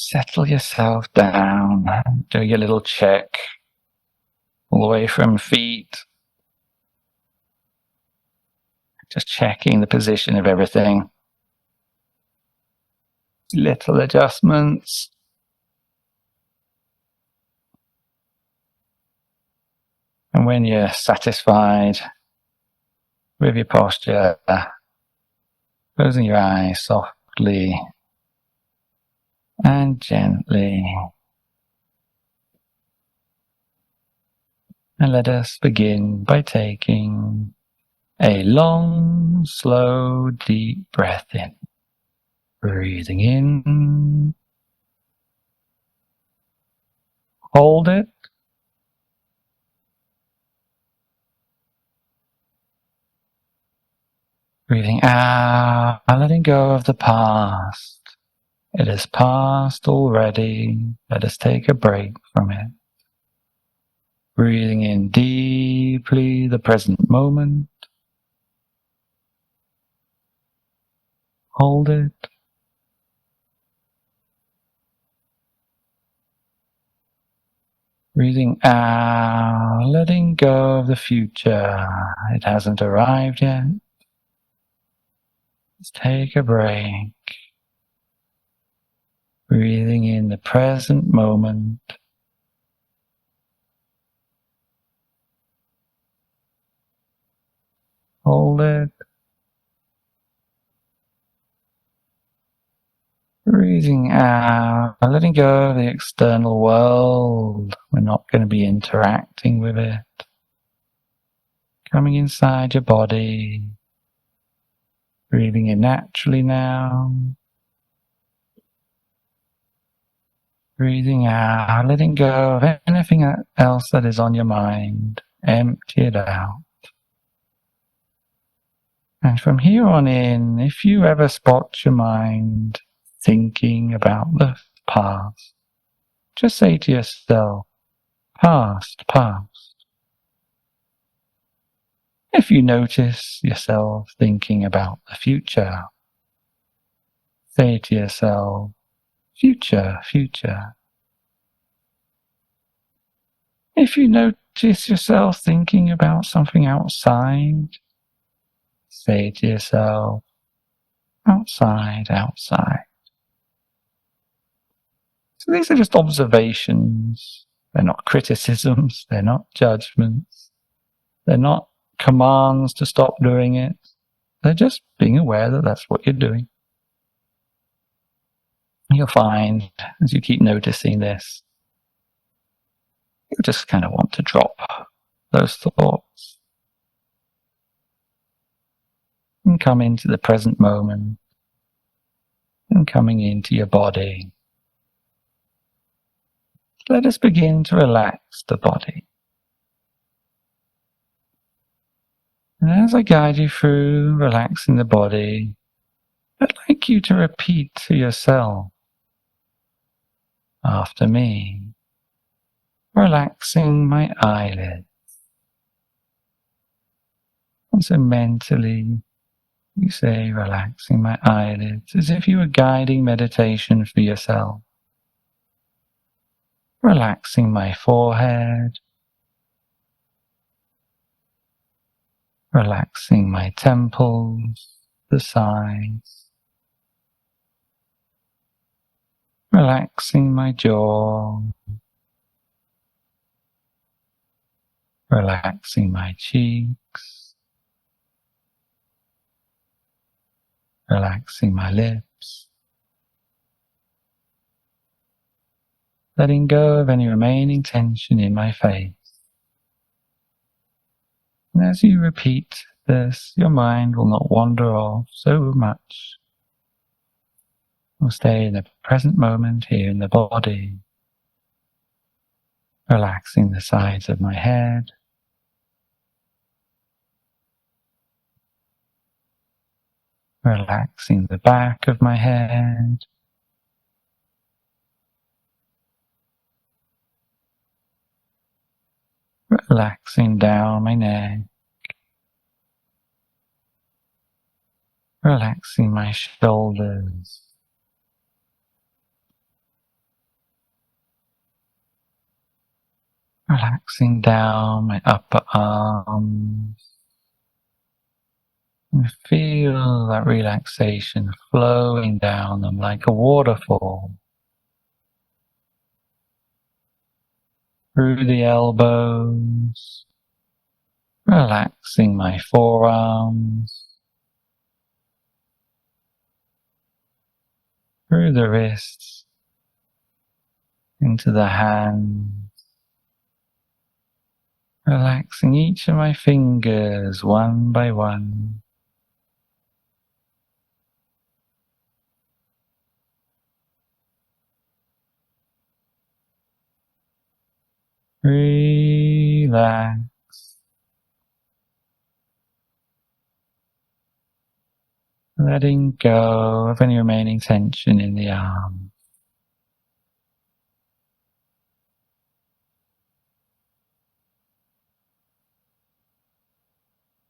Settle yourself down. Do your little check all the way from feet. Just checking the position of everything. Little adjustments. And when you're satisfied with your posture, closing your eyes softly and gently. And let us begin by taking a long, slow, deep breath in. Breathing in. Hold it. Breathing out, letting go of the past. It is past already. Let us take a break from it. Breathing in deeply the present moment. Hold it. Breathing out, letting go of the future. It hasn't arrived yet. Let's take a break. Breathing in the present moment. Hold it. Breathing out, letting go of the external world. We're not going to be interacting with it. Coming inside your body. Breathing in naturally now. Breathing out, letting go of anything else that is on your mind. Empty it out. And from here on in, if you ever spot your mind thinking about the past, just say to yourself, past, past. If you notice yourself thinking about the future, say to yourself, future, future. If you notice yourself thinking about something outside, say to yourself, outside, outside. So these are just observations. They're not criticisms. They're not judgments. They're not commands to stop doing it. They're just being aware that that's what you're doing. You'll find, as you keep noticing this, you just kind of want to drop those thoughts and come into the present moment and coming into your body. Let us begin to relax the body. And as I guide you through relaxing the body, I'd like you to repeat to yourself after me, relaxing my eyelids. And so mentally, you say, relaxing my eyelids, as if you were guiding meditation for yourself. Relaxing my forehead, relaxing my temples, the sides, relaxing my jaw, relaxing my cheeks, relaxing my lips, letting go of any remaining tension in my face. And as you repeat this, your mind will not wander off so much. We'll stay in the present moment here in the body, relaxing the sides of my head, relaxing the back of my head, relaxing down my neck, relaxing my shoulders, Relaxing down my upper arms. And feel that relaxation flowing down them like a waterfall. Through the elbows, relaxing my forearms, through the wrists, into the hands, relaxing each of my fingers one by one. Relax. Letting go of any remaining tension in the arm.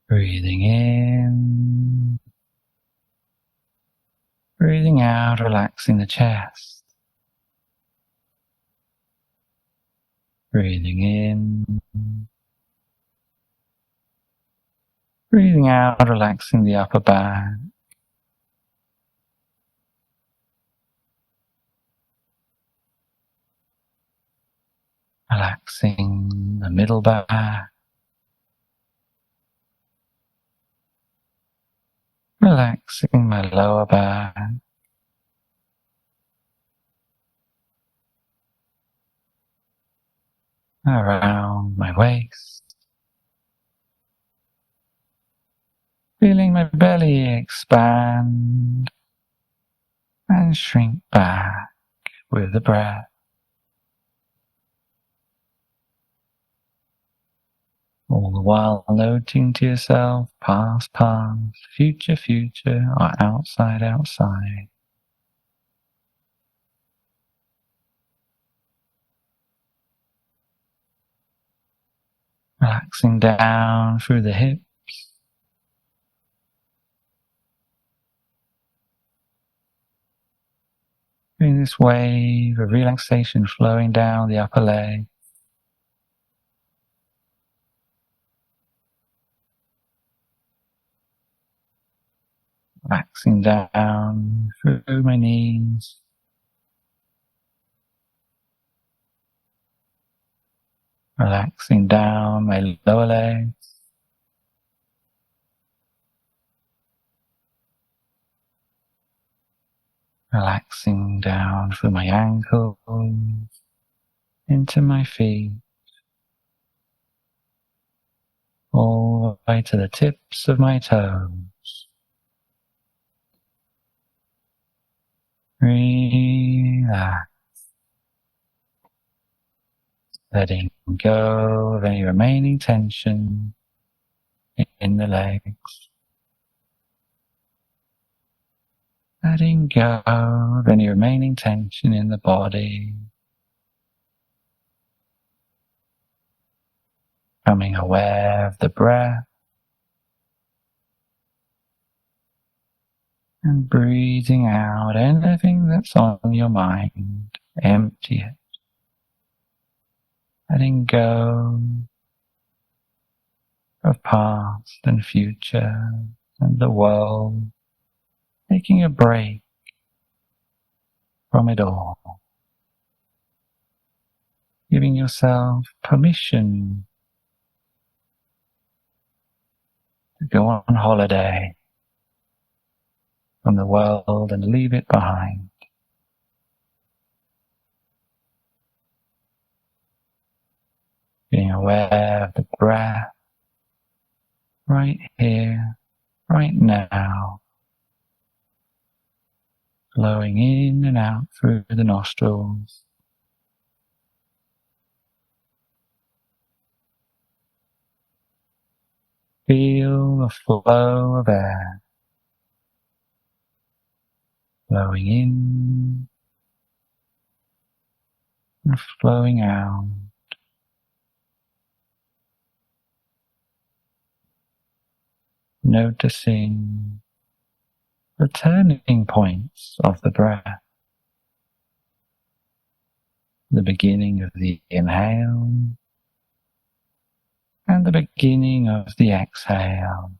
Breathing in. Breathing out, relaxing the chest. Breathing in. Breathing out, relaxing the upper back. Relaxing the middle back. Relaxing my lower back. Around my waist. Feeling my belly expand and shrink back with the breath. All the while noting to yourself past, future, or outside. Relaxing down through the hips. Feeling this wave of relaxation flowing down the upper leg. Relaxing down through my knees. Relaxing down my lower legs. Relaxing down through my ankles, into my feet, all the way to the tips of my toes. Relax. Letting go of any remaining tension in the legs. Letting go of any remaining tension in the body. Becoming aware of the breath. And breathing out anything that's on your mind. Empty it. Letting go of past and future and the world. Taking a break from it all. Giving yourself permission to go on holiday from the world and leave it behind. Being aware of the breath right here, right now, flowing in and out through the nostrils. Feel the flow of air flowing in and flowing out. Noticing the turning points of the breath. The beginning of the inhale and the beginning of the exhale.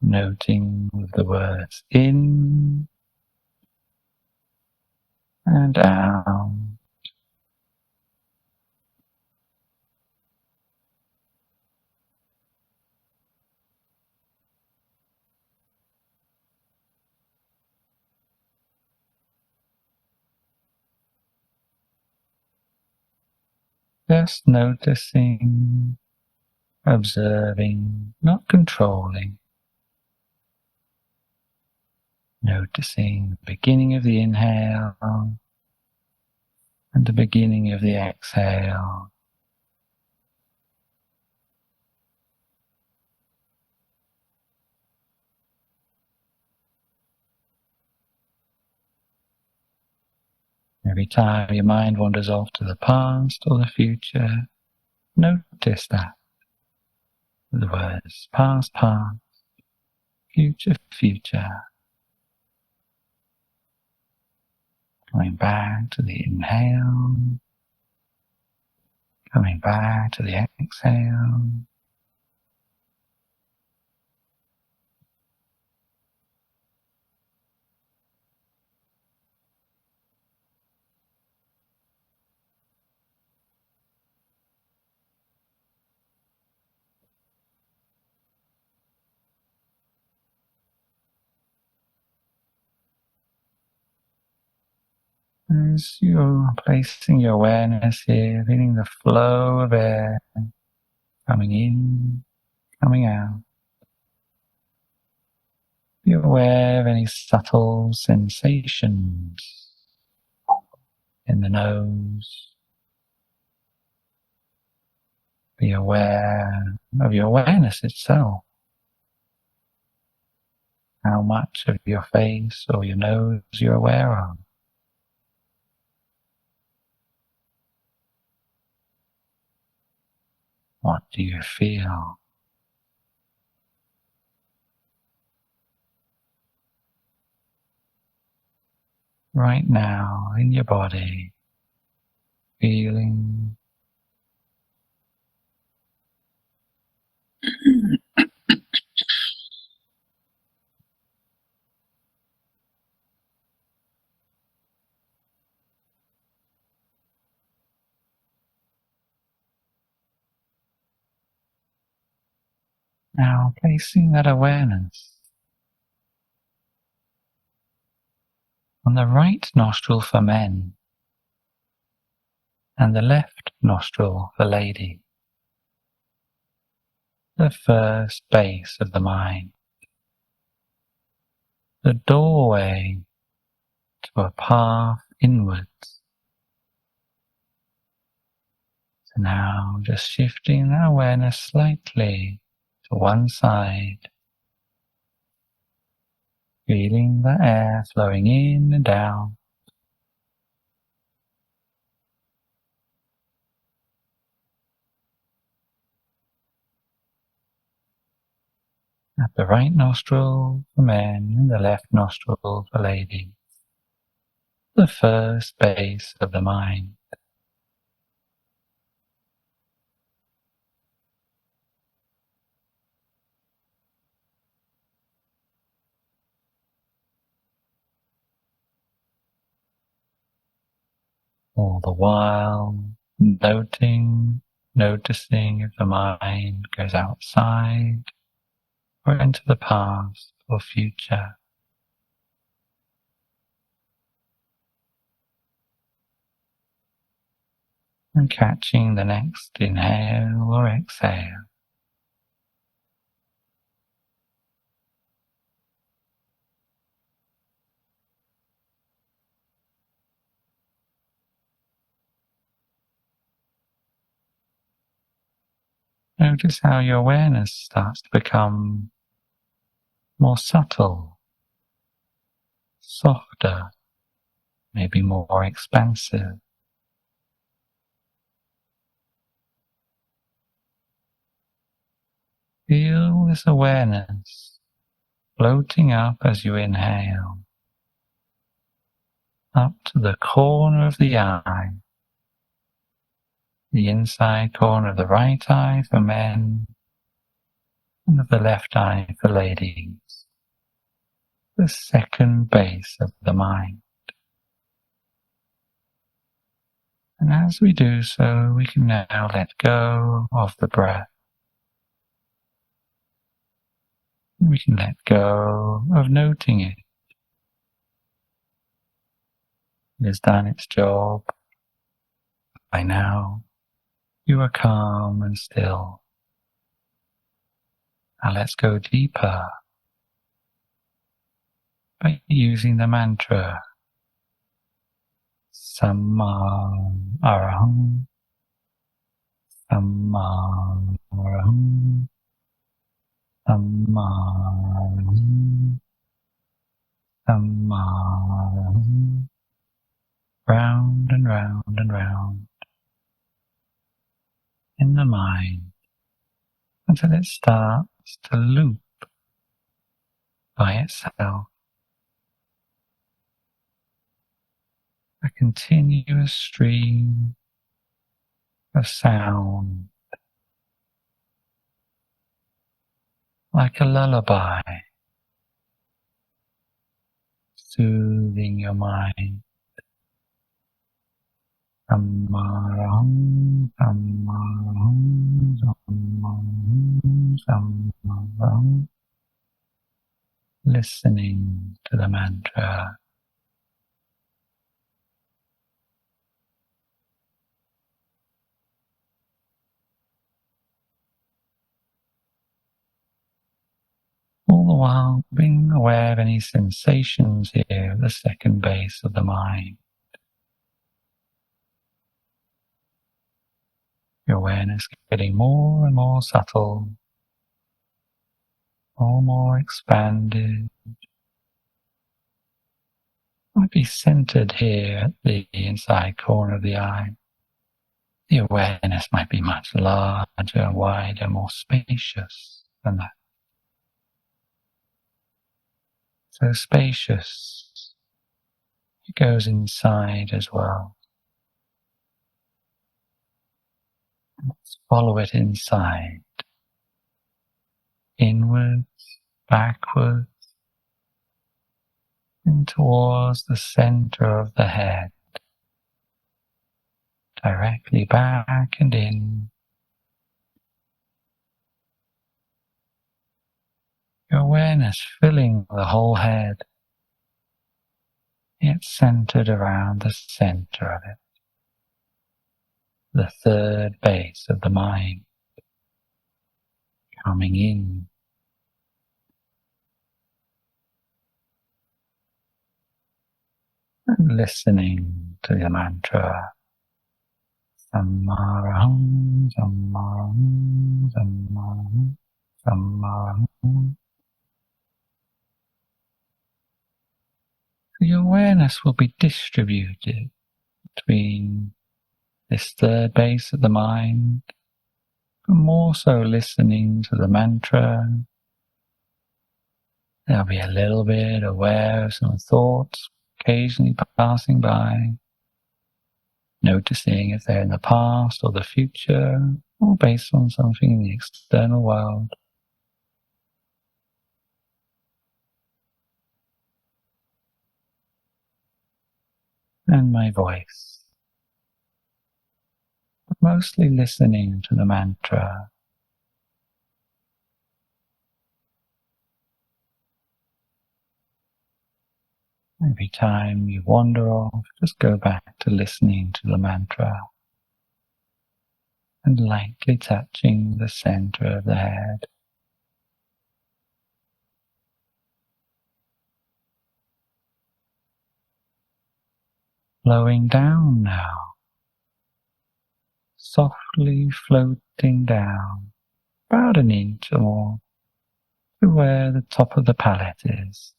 Noting the words in and out. Just noticing, observing, not controlling. Noticing the beginning of the inhale and the beginning of the exhale. Every time your mind wanders off to the past or the future, notice that. The words past, past, future, future. Coming back to the inhale, coming back to the exhale. As you're placing your awareness here, feeling the flow of air coming in, coming out. Be aware of any subtle sensations in the nose. Be aware of your awareness itself. How much of your face or your nose you're aware of. What do you feel? Right now in your body, feeling now placing that awareness on the right nostril for men and the left nostril for lady, the first base of the mind, the doorway to a path inwards. So now just shifting that awareness slightly to one side, feeling the air flowing in and out. At the right nostril for men and the left nostril for lady, the first base of the mind. All the while noticing if the mind goes outside or into the past or future. And catching the next inhale or exhale. Notice how your awareness starts to become more subtle, softer, maybe more expansive. Feel this awareness floating up as you inhale, up to the corner of the eye, the inside corner of the right eye for men, and of the left eye for ladies, the second base of the mind. And as we do so, we can now let go of the breath. We can let go of noting it. It has done its job. By now, you are calm and still. Now let's go deeper by using the mantra Samma Araham, Samma Araham, Samma Araham, Samma Araham. Round and round and round in the mind until it starts to loop by itself. A continuous stream of sound, like a lullaby, soothing your mind. Sammaraham, sammaraham, sammaraham, sammaraham. Listening to the mantra. All the while being aware of any sensations here at the second base of the mind. Your awareness getting more and more subtle, more expanded. Might be centered here at the inside corner of the eye. The awareness might be much larger, wider, more spacious than that. So spacious, it goes inside as well. Let's follow it inside, inwards, backwards, and towards the center of the head, directly back and in. Your awareness filling the whole head, yet centered around the center of it, the third base of the mind, coming in. And listening to the mantra Sammaraham, Sammaraham, Sammaraham, Sammaraham. Your awareness will be distributed between this third base of the mind, but more so listening to the mantra. There'll be a little bit aware of some thoughts occasionally passing by, noticing if they're in the past or the future, or based on something in the external world. And my voice. But mostly listening to the mantra. Every time you wander off, just go back to listening to the mantra and lightly touching the center of the head. Flowing down now, softly floating down, about an inch or more, to where the top of the palate is.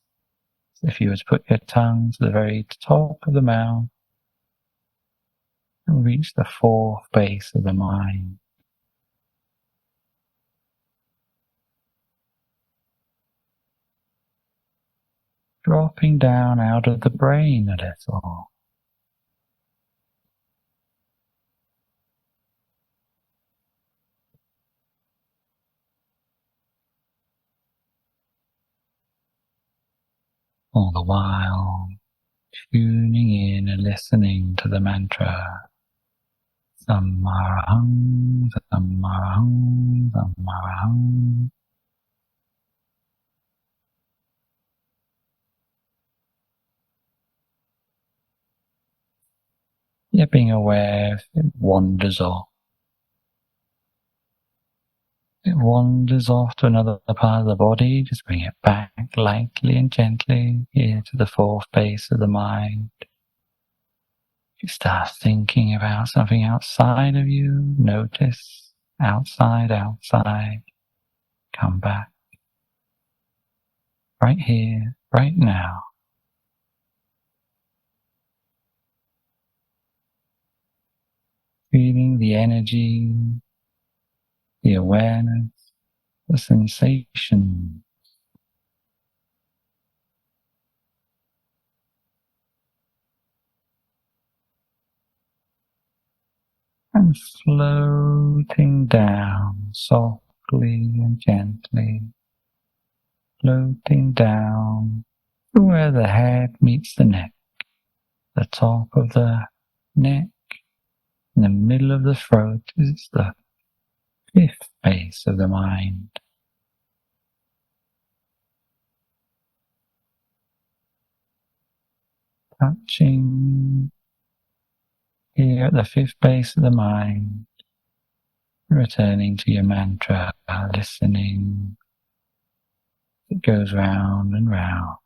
So if you were to put your tongue to the very top of the mouth and reach the fourth base of the mind. Dropping down out of the brain a little. all the while tuning in and listening to the mantra Sammaraham, Sammaraham, Sammaraham. Yet being aware if it wanders off. It wanders off to another part of the body, just bring it back lightly and gently here to the fourth base of the mind. If you start thinking about something outside of you, notice outside, come back. Right here, right now. Feeling the energy, the awareness, the sensation. And floating down softly and gently, floating down to where the head meets the neck, the top of the neck, in the middle of the throat is the fifth base of the mind. Touching here at the fifth base of the mind, returning to your mantra, listening. It goes round and round.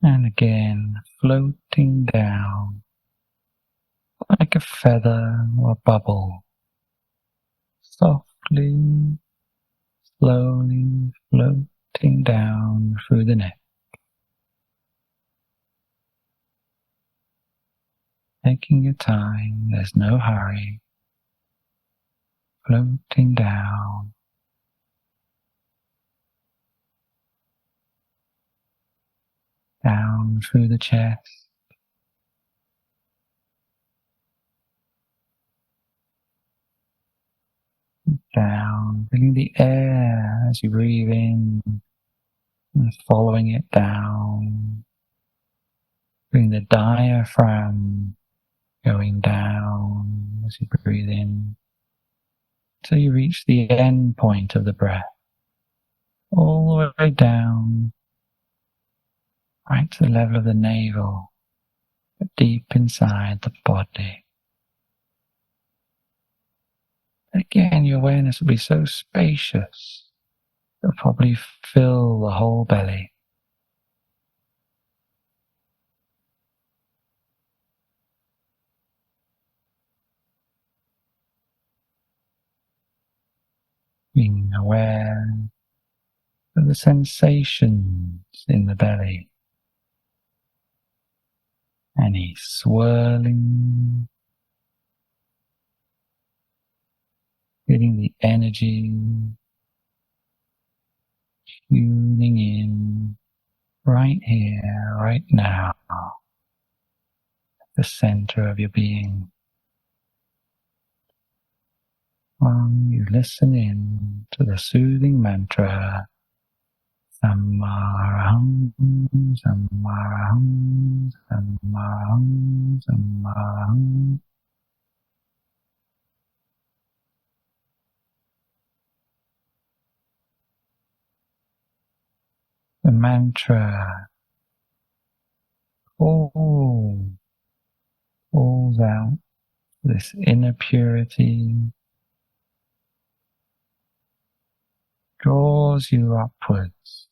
And again, floating down like a feather or a bubble, softly, slowly floating down through the neck. Taking your time, there's no hurry. Floating down. Down through the chest. Down, feeling the air as you breathe in and following it down. Feeling the diaphragm going down as you breathe in. Till you reach the end point of the breath. All the way down, right to the level of the navel, deep inside the body. Again, your awareness will be so spacious, it'll probably fill the whole belly. Being aware of the sensations in the belly. Any swirling, feeling the energy, tuning in right here, right now, the center of your being. While you listen in to the soothing mantra, Sammaraham, Sammaraham, Sammaraham, Sammaraham. The mantra pulls out this inner purity, draws you upwards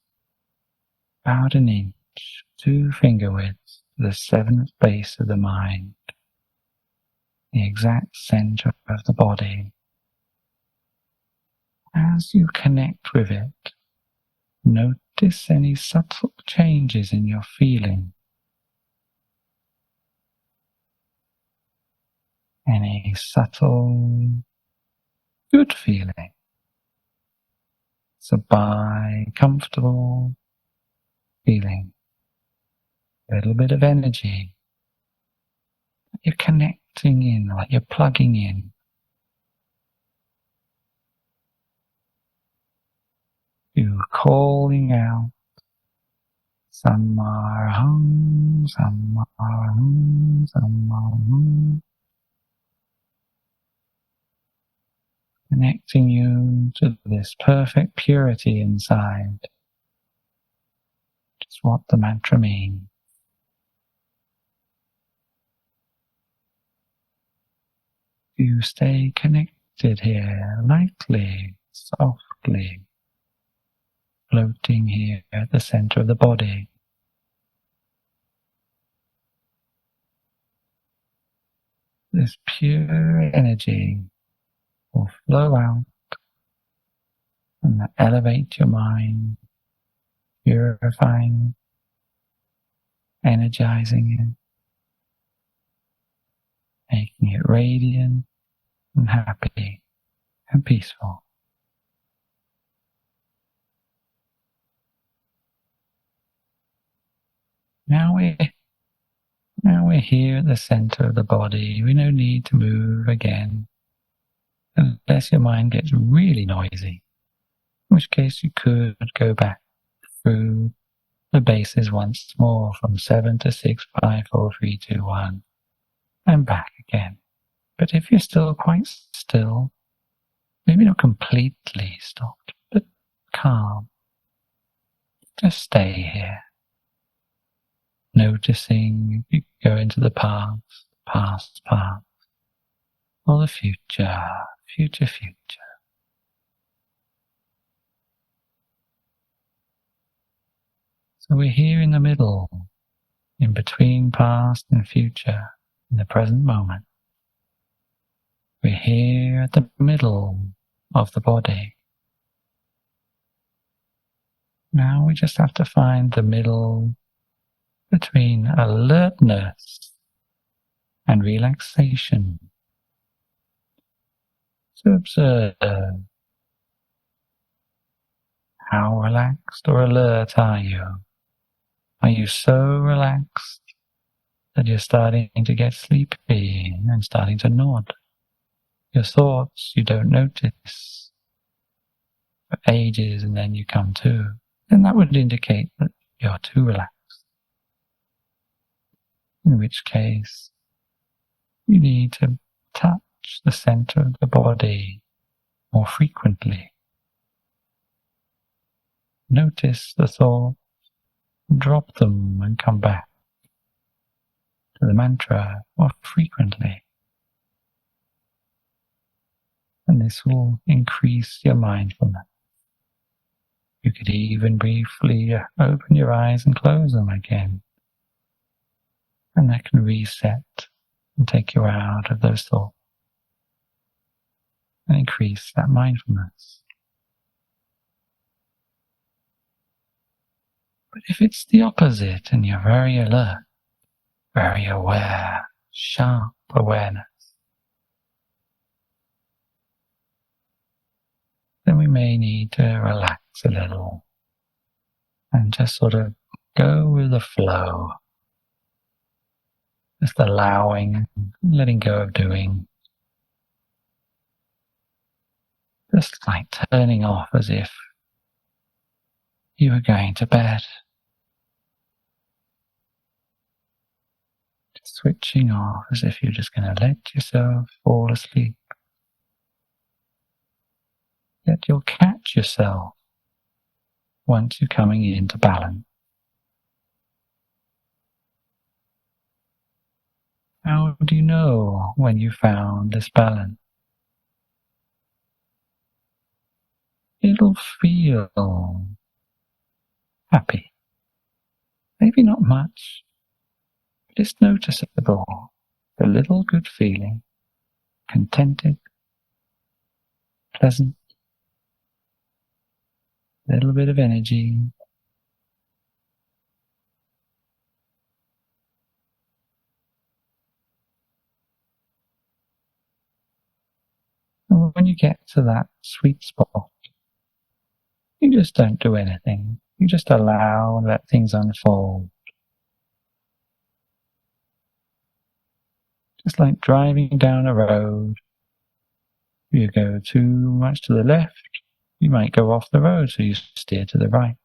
about an inch, 2 finger widths, to the seventh base of the mind, the exact center of the body. As you connect with it, Notice any subtle changes in your feeling. Any subtle good feeling. Sabai, comfortable feeling. A little bit of energy. You're connecting in, like you're plugging in. You're calling out. Samaraham, Samaraham, Samaraham. Connecting you to this perfect purity inside. It's what the mantra means. You stay connected here, lightly, softly, floating here at the center of the body. This pure energy will flow out and elevate your mind, purifying, energizing it, making it radiant and happy and peaceful. Now we're here at the center of the body. We no need to move again, unless your mind gets really noisy, in which case you could go back through the bases once more from 7 to 6, 5, 4, 3, 2, 1, and back again. But if you're still quite still, maybe not completely stopped, but calm, just stay here. Noticing if you go into the past, or the future. So we're here in the middle, in between past and future, in the present moment. We're here at the middle of the body. Now we just have to find the middle between alertness and relaxation. To observe how relaxed or alert are you? Are you so relaxed that you're starting to get sleepy and starting to nod? Your thoughts you don't notice for ages and then you come to. Then that would indicate that you're too relaxed. In which case, you need to touch the center of the body more frequently. Notice the thoughts, drop them and come back to the mantra more frequently. And this will increase your mindfulness. You could even briefly open your eyes and close them again. And that can reset and take you out of those thoughts and increase that mindfulness. But if it's the opposite and you're very alert, very aware, sharp awareness, then we may need to relax a little and just sort of go with the flow. Just allowing, letting go of doing. Just like turning off as if you were going to bed. Just switching off as if you're just going to let yourself fall asleep. Yet you'll catch yourself once you're coming into balance. How do you know when you found this balance? It'll feel happy. Maybe not much, but it's noticeable. A little good feeling, contented, pleasant, a little bit of energy. And when you get to that sweet spot, you just don't do anything. You just allow and let things unfold. Just like driving down a road. If you go too much to the left, you might go off the road, so you steer to the right.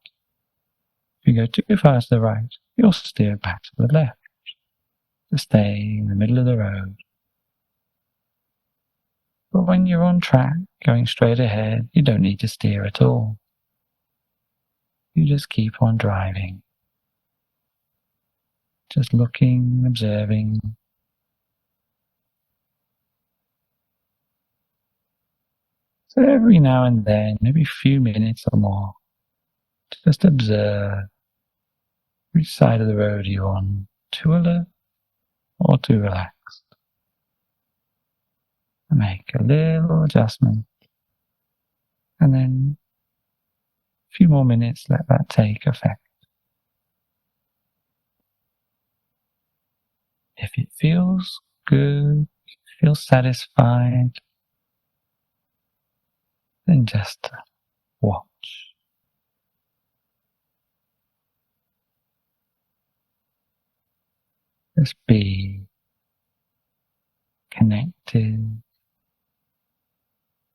If you go too far to the right, you'll steer back to the left to stay in the middle of the road. But when you're on track, going straight ahead, you don't need to steer at all. You just keep on driving. Just looking and observing. So every now and then, maybe a few minutes or more, just observe which side of the road you're on, too alert or too relaxed. Make a little adjustment. And then a few more minutes, let that take effect. If it feels good, feel satisfied, then just watch. Just be connected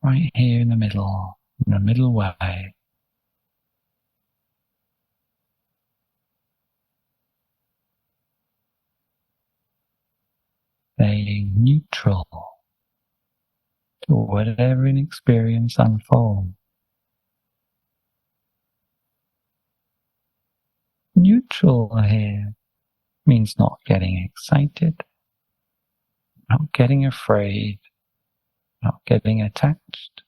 right here in the middle way. Staying neutral to whatever an experience unfolds. Neutral here means not getting excited, not getting afraid, not getting attached.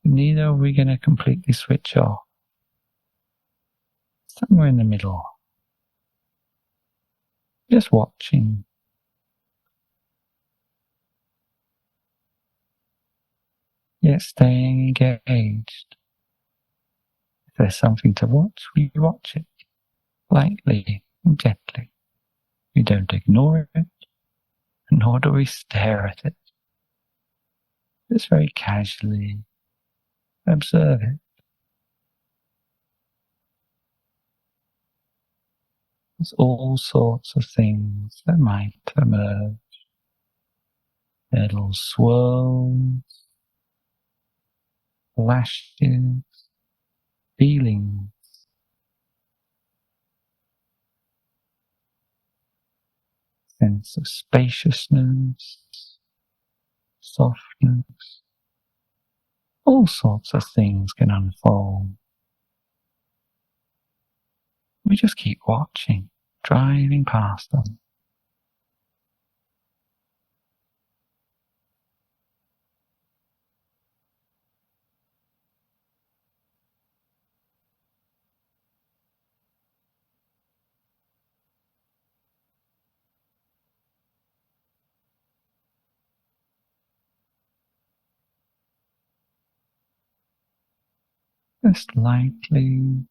Neither are we going to completely switch off. Somewhere in the middle. Just watching. Yet staying engaged. If there's something to watch, we watch it. Lightly and gently. We don't ignore it, nor do we stare at it. Just very casually observe it. There's all sorts of things that might emerge. Little swirls, flashes, feelings. Sense of spaciousness, softness. All sorts of things can unfold. We just keep watching, driving past them. Just lightly,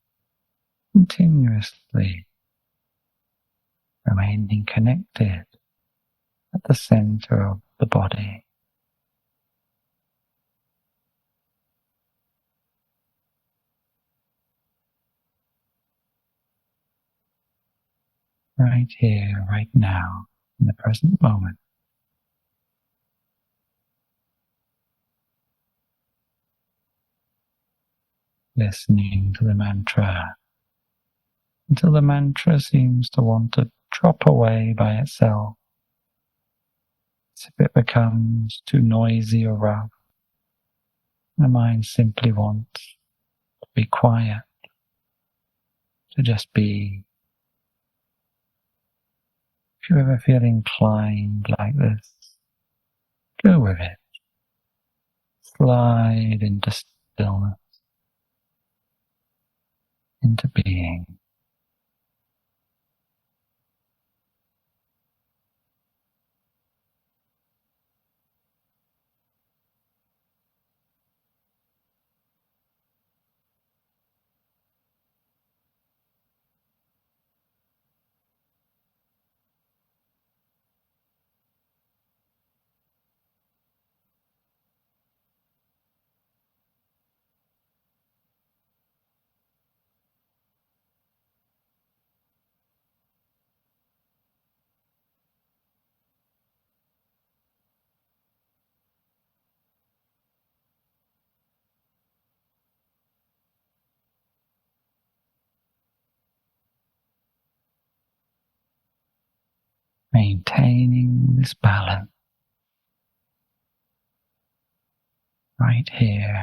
continuously, remaining connected at the center of the body. Right here, right now, in the present moment. Listening to the mantra until the mantra seems to want to drop away by itself. As if it becomes too noisy or rough, the mind simply wants to be quiet, to just be. If you ever feel inclined like this, go with it. Slide into stillness, into being. maintaining this balance right here,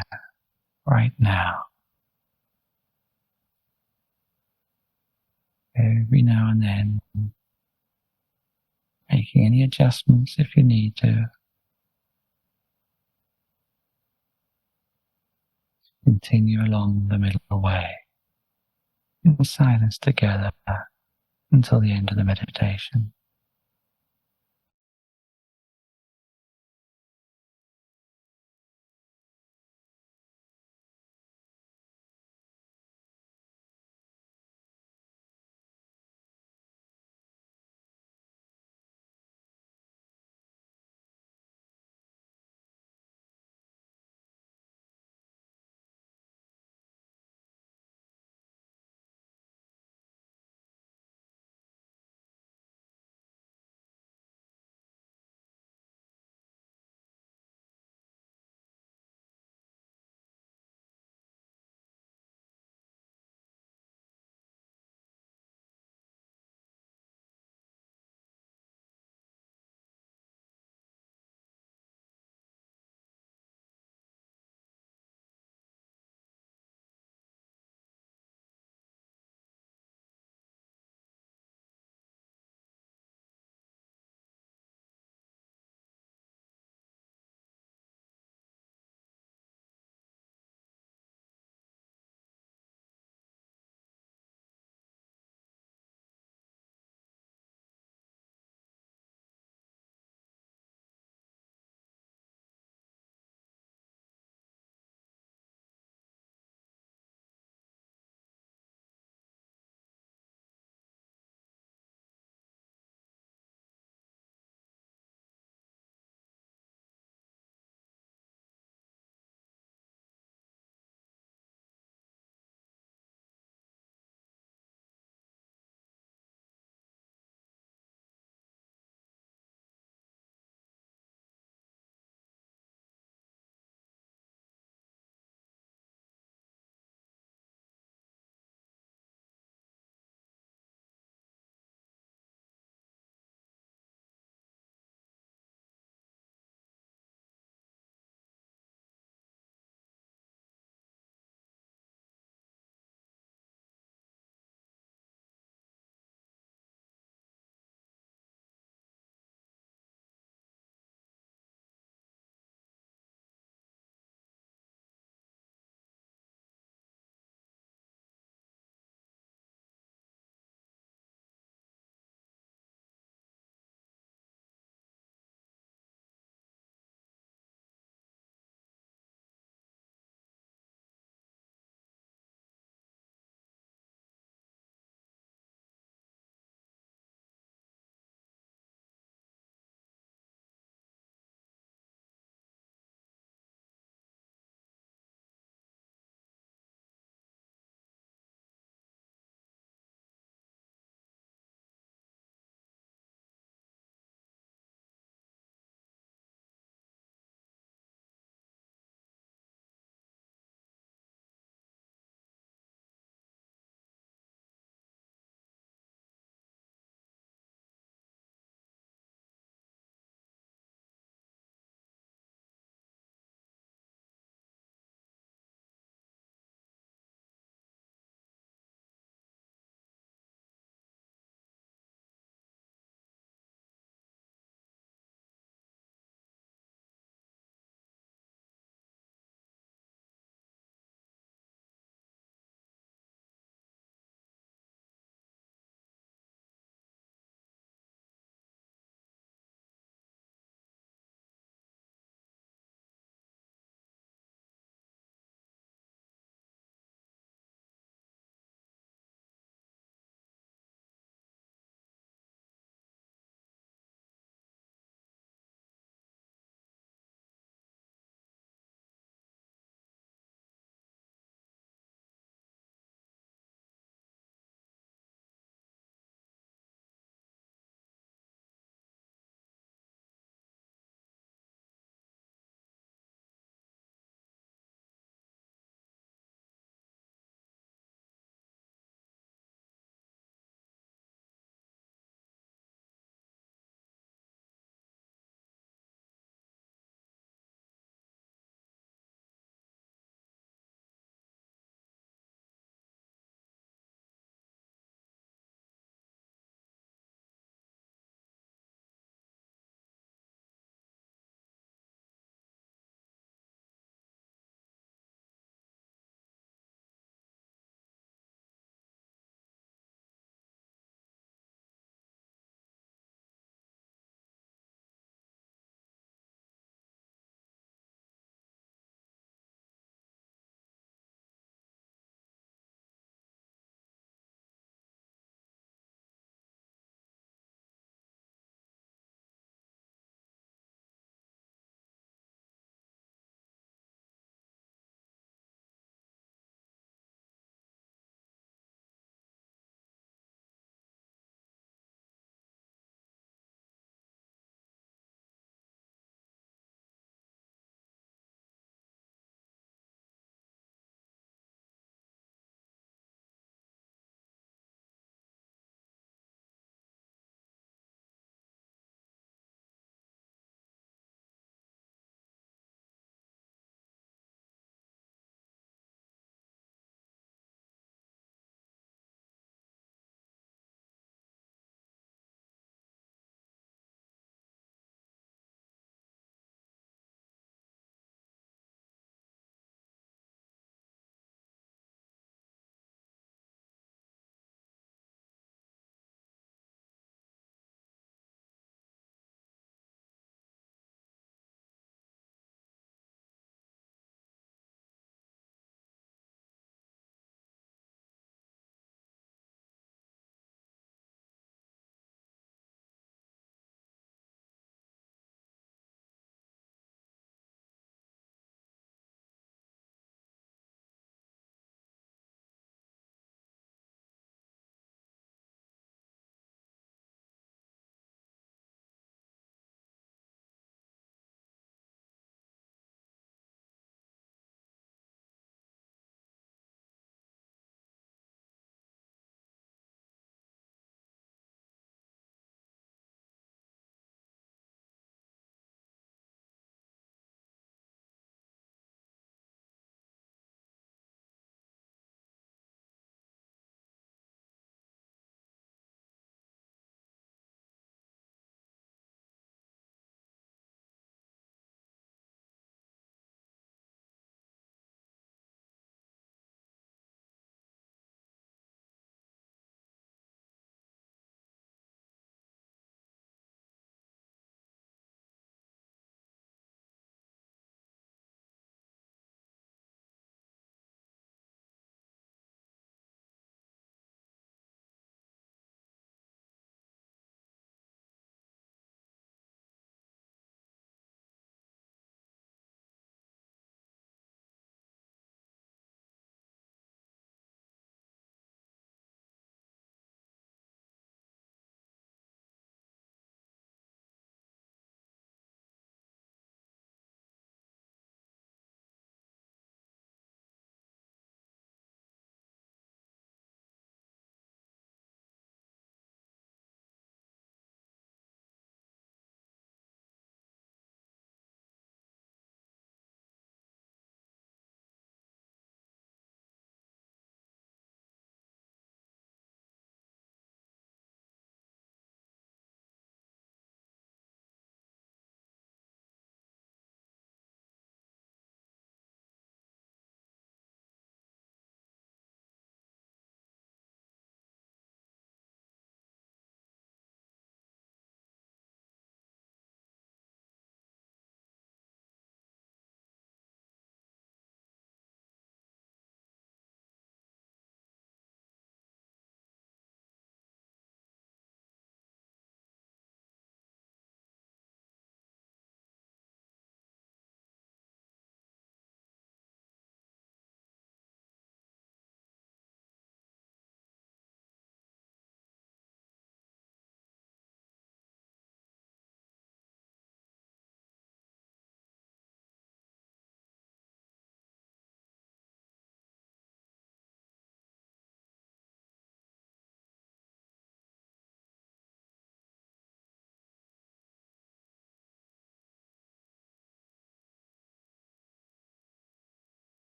right now. Every now and then, making any adjustments if you need to. Continue along the middle way in silence together until the end of the meditation.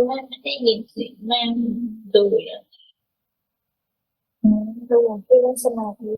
แม่ไม่ได้ยินเสียงแม่ดูเลยดูอย่างที่ว่าสมาธิ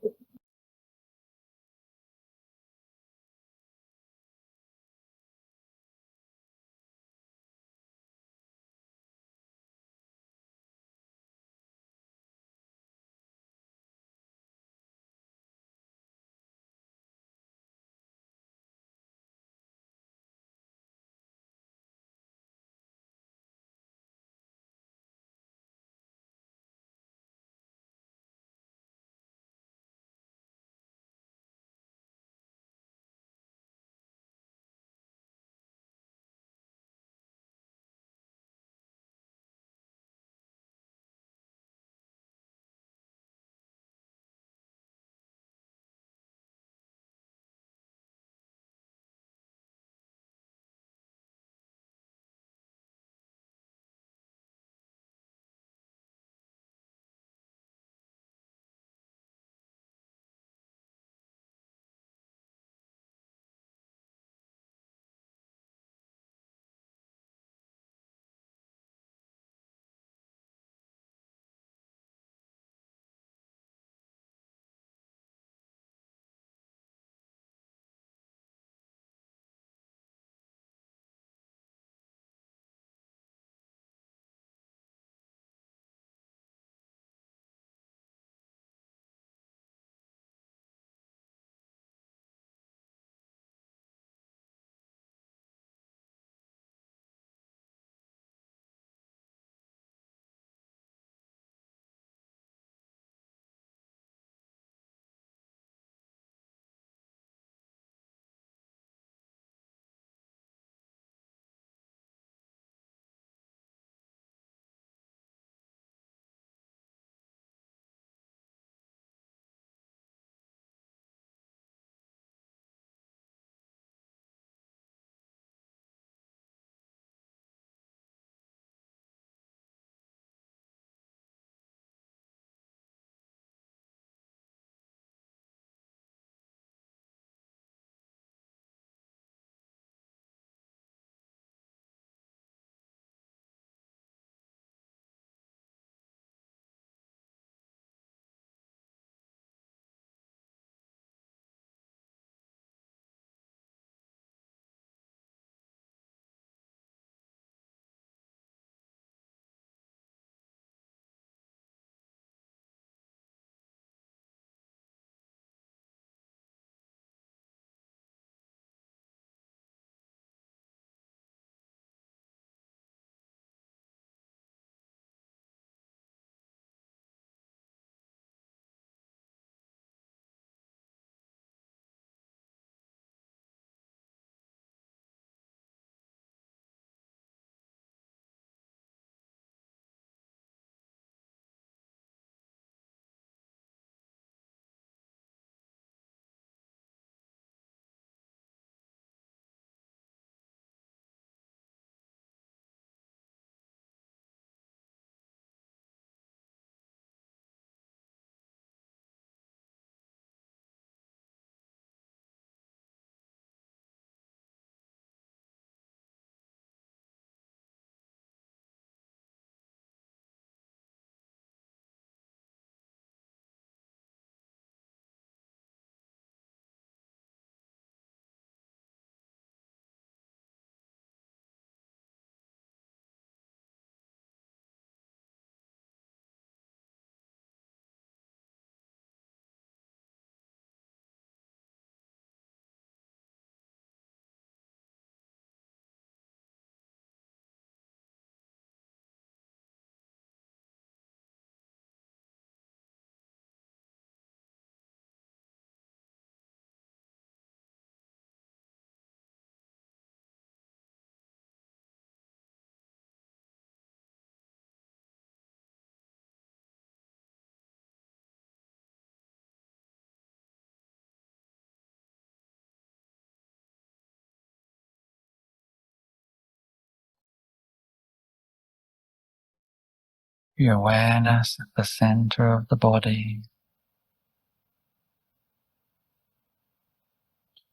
Your awareness at the center of the body,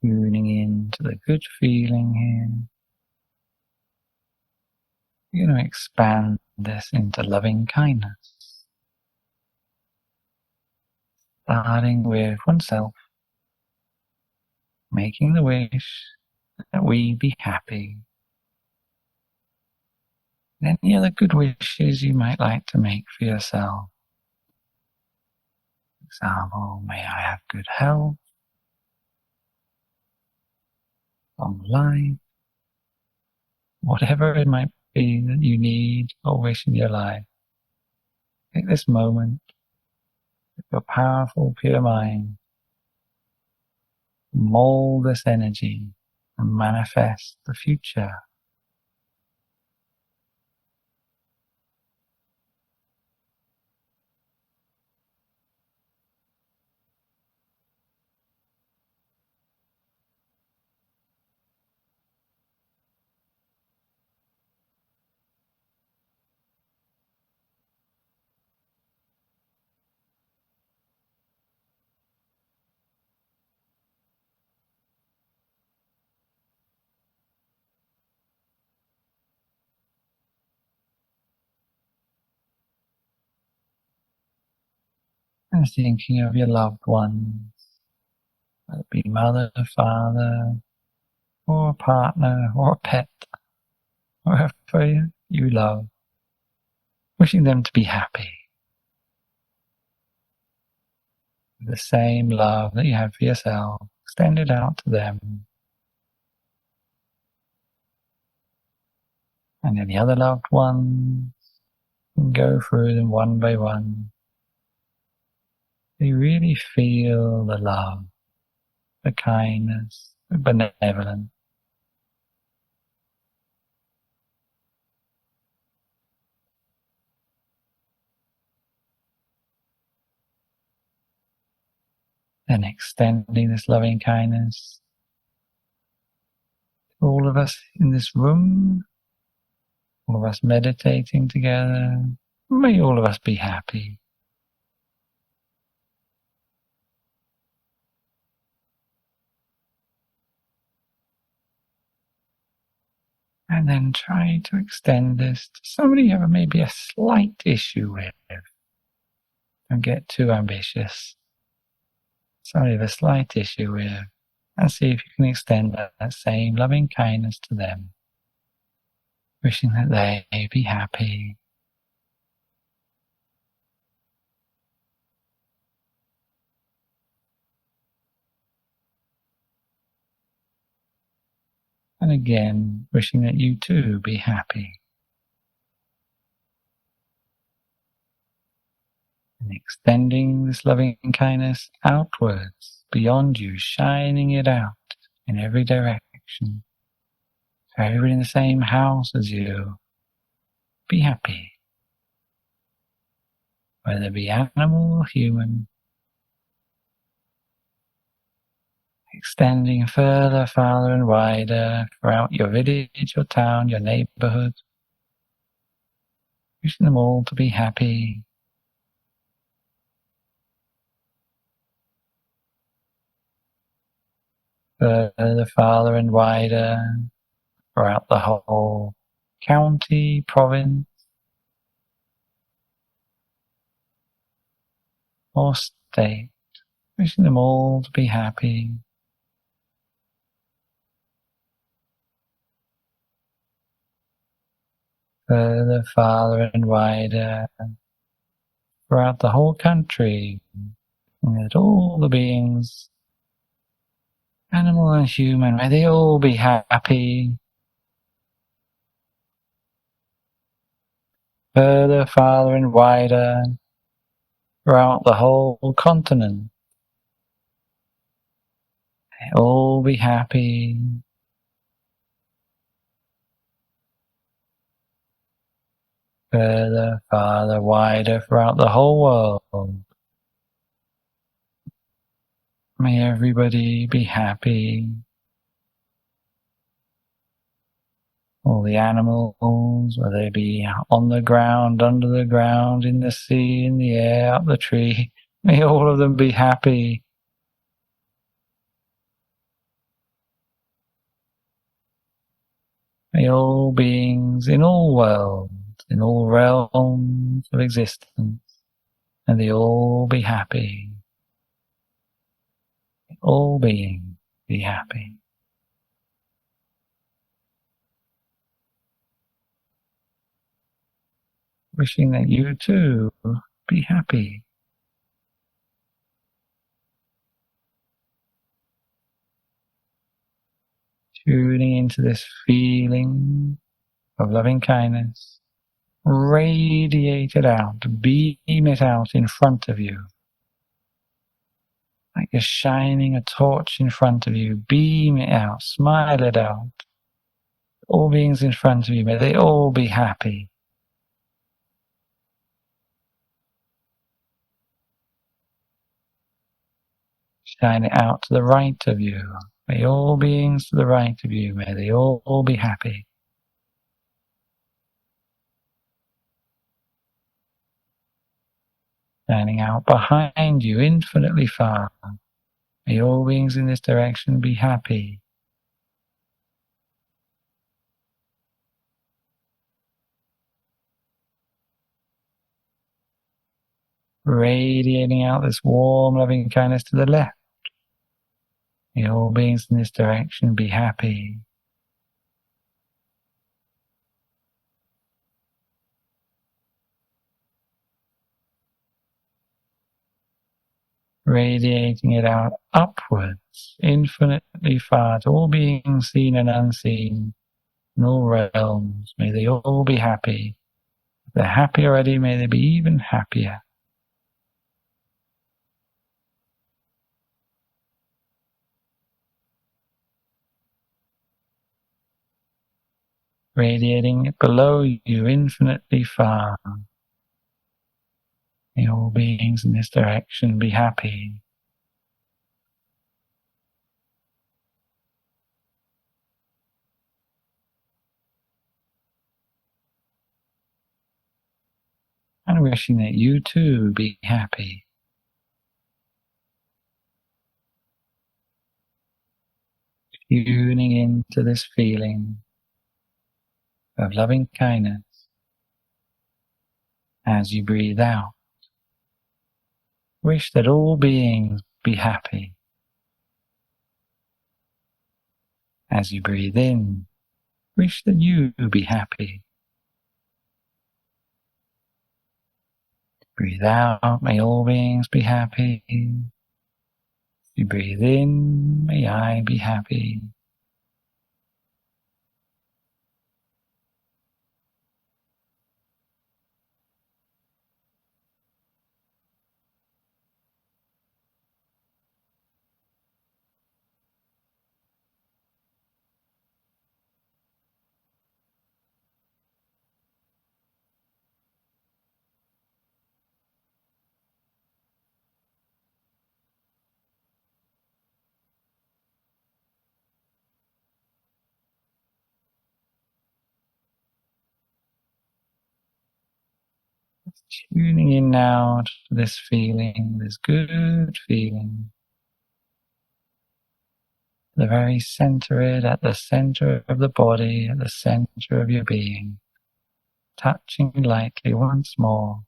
tuning in to the good feeling here. You're going to expand this into loving kindness, starting with oneself, making the wish that we be happy. Any other good wishes you might like to make for yourself. For example, may I have good health, long life, whatever it might be that you need or wish in your life. Take this moment with your powerful, pure mind, mold this energy and manifest the future. And thinking of your loved ones, whether it be mother, father, or a partner, or a pet, whoever you love, wishing them to be happy. The same love that you have for yourself, extend it out to them. And any other loved ones, and go through them one by one. You really feel the love, the kindness, the benevolence. And extending this loving kindness to all of us in this room, all of us meditating together. May all of us be happy. And then try to extend this to somebody you have maybe a slight issue with. Don't get too ambitious. Somebody you have a slight issue with. And see if you can extend that same loving kindness to them. Wishing that they be happy. And again, wishing that you too be happy. And extending this loving kindness outwards, beyond you, shining it out in every direction. So everybody in the same house as you, be happy. Whether it be animal or human. Extending further, farther and wider throughout your village, your town, your neighborhood. Wishing them all to be happy. Further, farther and wider throughout the whole county, province, or state. Wishing them all to be happy. Further, farther and wider throughout the whole country, and that all the beings, animal and human, may they all be happy. Further, farther and wider throughout the whole continent, may all be happy. Further, farther, wider throughout the whole world. May everybody be happy. All the animals, whether they be on the ground, under the ground, in the sea, in the air, up the tree, may all of them be happy. May all beings in all worlds, in all realms of existence, and they all be happy. All beings be happy. Wishing that you too be happy. Tuning into this feeling of loving kindness. Radiate it out, beam it out in front of you. Like you're shining a torch in front of you. Beam it out, smile it out. All beings in front of you, may they all be happy. Shine it out to the right of you. May all beings to the right of you, may they all be happy. Shining out behind you, infinitely far. May all beings in this direction be happy. Radiating out this warm, loving kindness to the left. May all beings in this direction be happy. Radiating it out upwards, infinitely far, to all beings seen and unseen, in all realms. May they all be happy. If they're happy already, may they be even happier. Radiating it below you, infinitely far. May all beings in this direction be happy. And wishing that you too be happy. Tuning into this feeling of loving kindness as you breathe out. Wish that all beings be happy. As you breathe in, wish that you be happy. Breathe out, may all beings be happy. You breathe in, may I be happy. Tuning in now to this feeling, this good feeling. The very center it, at the center of the body, at the center of your being. Touching lightly once more.